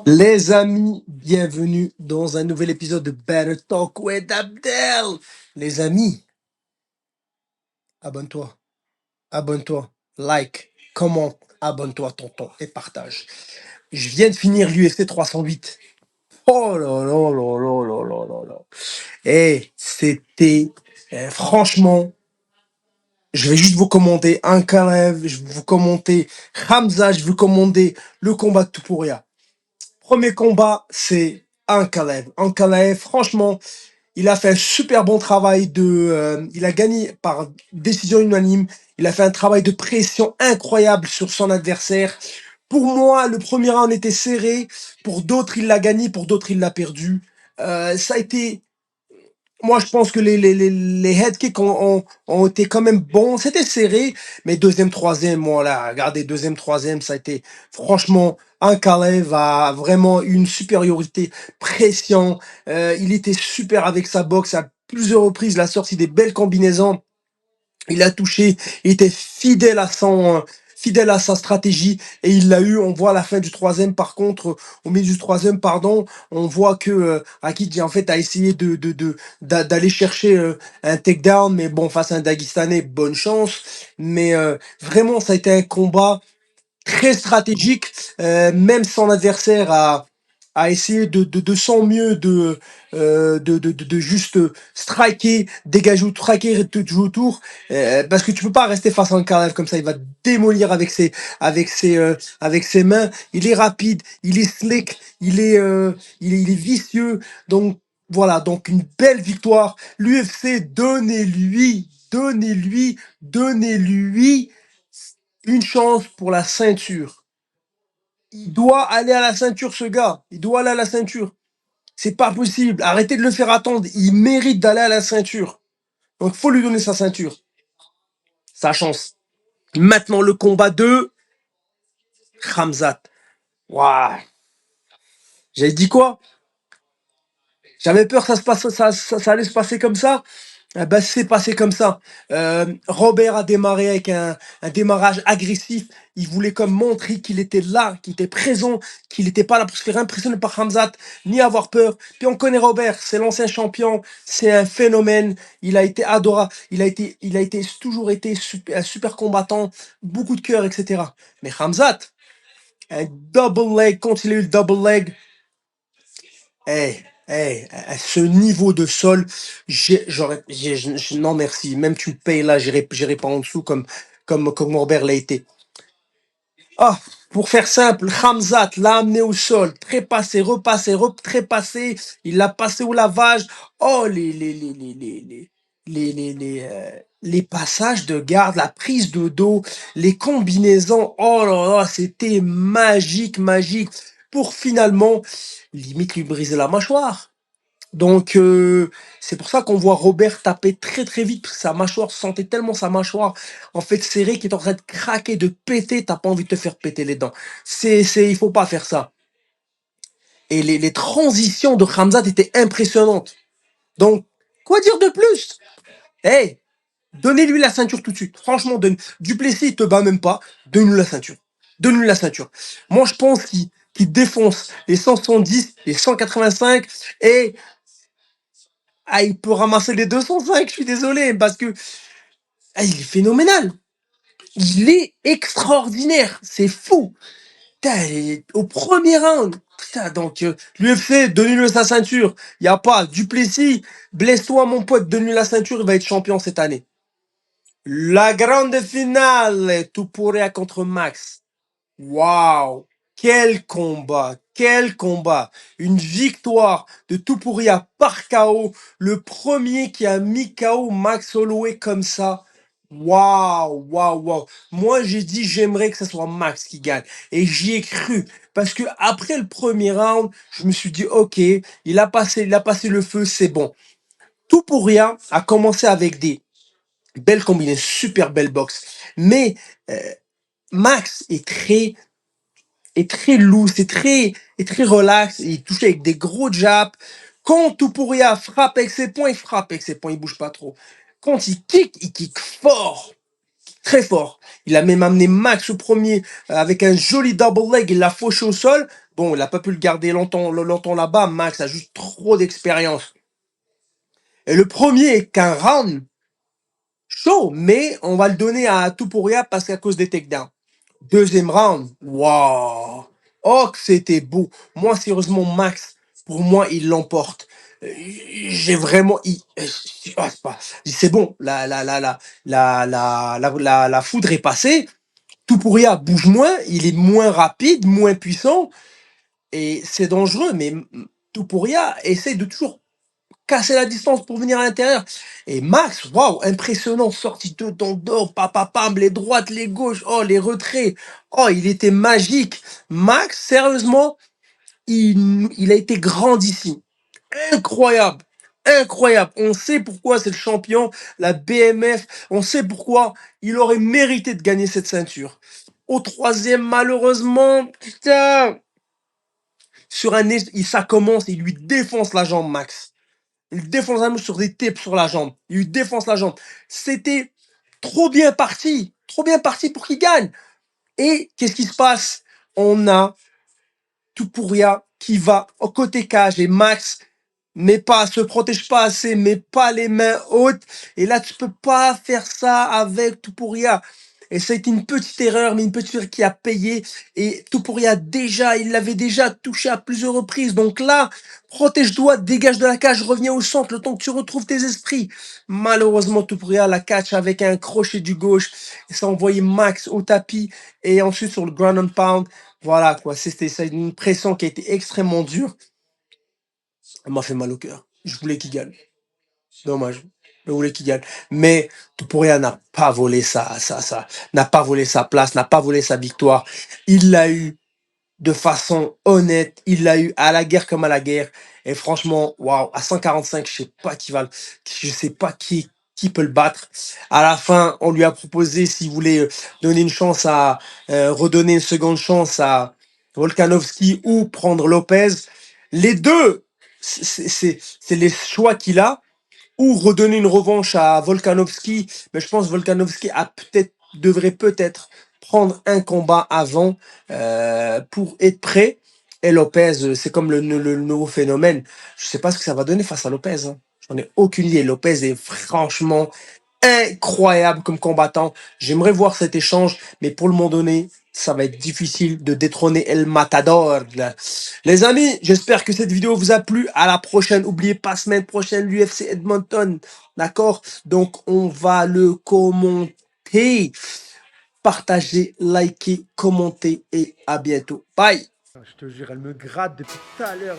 Les amis, bienvenue dans un nouvel épisode de Better Talk with Abdel. Les amis, abonne-toi, abonne-toi, like, commente, abonne-toi, tonton, et partage. Je viens de finir l'UFC 308. Oh là là là là là là là là. Et c'était, franchement, je vais juste vous commenter un Kalev, je vais vous commenter Hamza, je vais vous commenter le combat de Topuria. Premier combat, c'est Ankalaev. Ankalaev, franchement, il a fait un super bon travail il a gagné par décision unanime. Il a fait un travail de pression incroyable sur son adversaire. Pour moi, le premier round était serré. Pour d'autres, il l'a gagné. Pour d'autres, il l'a perdu. Ça a été moi, je pense que les head kicks ont été quand même bons. C'était serré, mais deuxième, troisième, moi, là, regardez, deuxième, troisième, ça a été franchement un Kalev a vraiment eu une supériorité pression. Il était super avec sa boxe à plusieurs reprises. Il a sorti des belles combinaisons. Il a touché, il était fidèle à sa stratégie et il l'a eu. On voit à la fin du troisième, par contre, au milieu du troisième, pardon, on voit que Akidji en fait a essayé d'aller chercher un takedown, mais bon, face à un Daguestanais, bonne chance. Mais vraiment, ça a été un combat très stratégique. Même son adversaire a essayé de son mieux de juste striker, dégager ou striker et de jouer autour. Parce que tu peux pas rester face à un Karlev comme ça. Il va te démolir avec ses mains. Il est rapide, il est slick, il est vicieux. Donc voilà, donc une belle victoire. L'UFC, donnez-lui une chance pour la ceinture. Il doit aller à la ceinture, ce gars. Il doit aller à la ceinture. C'est pas possible. Arrêtez de le faire attendre. Il mérite d'aller à la ceinture. Donc, faut lui donner sa ceinture. Sa chance. Maintenant, le combat de Khamzat. Waouh. J'avais dit quoi? J'avais peur que ça allait se passer comme ça. Eh ben, c'est passé comme ça. Robert a démarré avec un démarrage agressif. Il voulait comme montrer qu'il était là, qu'il était présent, qu'il n'était pas là pour se faire impressionner par Hamzat, ni avoir peur. Puis on connaît Robert, c'est l'ancien champion, c'est un phénomène. Il a été adorable, toujours été un super combattant, beaucoup de cœur, etc. Mais Hamzat, un double leg, quand il a eu le double leg, à ce niveau de sol, non merci. Même tu me payes là, j'irai pas en dessous comme Norbert l'a été. Ah, pour faire simple, Hamzat l'a amené au sol, trépassé, repassé, trépassé, il l'a passé au lavage. Oh, les passages de garde, la prise de dos, les combinaisons, oh là là, c'était magique, magique, pour finalement, limite lui briser la mâchoire. Donc, c'est pour ça qu'on voit Robert taper très très vite, parce que sa mâchoire, sentait tellement sa mâchoire, en fait, serrée, qui est en train de craquer, de péter, t'as pas envie de te faire péter les dents. Il faut pas faire ça. Et les transitions de Khamzat étaient impressionnantes. Donc, quoi dire de plus? Hey, donnez-lui la ceinture tout de suite. Franchement, Duplessis, il te bat même pas. Donne-lui la ceinture. Donne-lui la ceinture. Moi, je pense qu'il défonce les 170, les 185 et il peut ramasser les 205, je suis désolé, parce que il est phénoménal. Il est extraordinaire. C'est fou. Putain, au premier round. Putain, donc, l'UFC, donnez-lui sa ceinture. Il n'y a pas Duplessis. Blesse-toi, mon pote, donne-lui la ceinture. Il va être champion cette année. La grande finale. Topuria contre Max. Waouh! Quel combat! Quel combat! Une victoire de Topuria par KO. Le premier qui a mis KO Max Holloway comme ça. Waouh! Waouh! Waouh! Moi, j'ai dit, j'aimerais que ce soit Max qui gagne. Et j'y ai cru. Parce que après le premier round, je me suis dit, OK, il a passé le feu, c'est bon. Topuria a commencé avec des belles combinaisons, super belles boxe. Mais Max est très loose, est très relax, il touche avec des gros jabs. Quand Topuria frappe avec ses poings, il frappe avec ses poings, il bouge pas trop. Quand il kick fort. très fort. Il a même amené Max au premier avec un joli double leg. Il l'a fauché au sol. Bon, il n'a pas pu le garder longtemps là-bas. Max a juste trop d'expérience. Et le premier est qu'un round chaud, mais on va le donner à Topuria parce qu'à cause des takedowns. Deuxième round, waouh! Oh, que c'était beau. Moi, sérieusement, Max, pour moi, il l'emporte. J'ai vraiment. Ah, c'est bon, la foudre est passée. Topuria bouge moins, il est moins rapide, moins puissant, et c'est dangereux, mais Topuria essaie de toujours casser la distance pour venir à l'intérieur. Et Max, waouh, impressionnant, sorti de dans le dos, papapam, les droites, les gauches, oh, les retraits. Oh, il était magique. Max, sérieusement, il a été grandissime. Incroyable. Incroyable. On sait pourquoi c'est le champion, la BMF. On sait pourquoi il aurait mérité de gagner cette ceinture. Au troisième, malheureusement, putain, ça commence, il lui défonce la jambe, Max. Il défonce la jambe sur des tapes sur la jambe. Il lui défonce la jambe. C'était trop bien parti. Trop bien parti pour qu'il gagne. Et qu'est-ce qui se passe? On a Topuria qui va au côté cage et Max se protège pas assez, met pas les mains hautes. Et là, tu peux pas faire ça avec Topuria. Et ça a été une petite erreur, mais une petite erreur qui a payé. Et Topuria, il l'avait déjà touché à plusieurs reprises. Donc là, protège-toi, dégage de la cage, reviens au centre, le temps que tu retrouves tes esprits. Malheureusement, Topuria la catch avec un crochet du gauche. Et ça a envoyé Max au tapis. Et ensuite, sur le ground and pound. Voilà, quoi. C'était ça, une pression qui a été extrêmement dure. Elle m'a fait mal au cœur. Je voulais qu'il gagne. Dommage. Je voulais qu'il gagne. Mais Topuria n'a pas volé n'a pas volé sa place, n'a pas volé sa victoire. Il l'a eu de façon honnête. Il l'a eu à la guerre comme à la guerre. Et franchement, waouh, à 145, je sais pas qui peut le battre. À la fin, on lui a proposé s'il voulait donner une chance redonner une seconde chance à Volkanovski ou prendre Lopez. Les deux, c'est les choix qu'il a ou redonner une revanche à Volkanovski. Mais je pense que Volkanovski devrait peut-être prendre un combat avant pour être prêt. Et Lopez, c'est comme le nouveau phénomène. Je sais pas ce que ça va donner face à Lopez, hein. J'en ai aucune idée. Lopez est franchement incroyable comme combattant. J'aimerais voir cet échange, mais pour le moment donné, ça va être difficile de détrôner El Matador. Les amis, j'espère que cette vidéo vous a plu. À la prochaine. N'oubliez pas, semaine prochaine, l'UFC Edmonton. D'accord? Donc, on va le commenter. Partagez, likez, commentez et à bientôt. Bye! Je te jure, elle me gratte depuis tout à l'heure.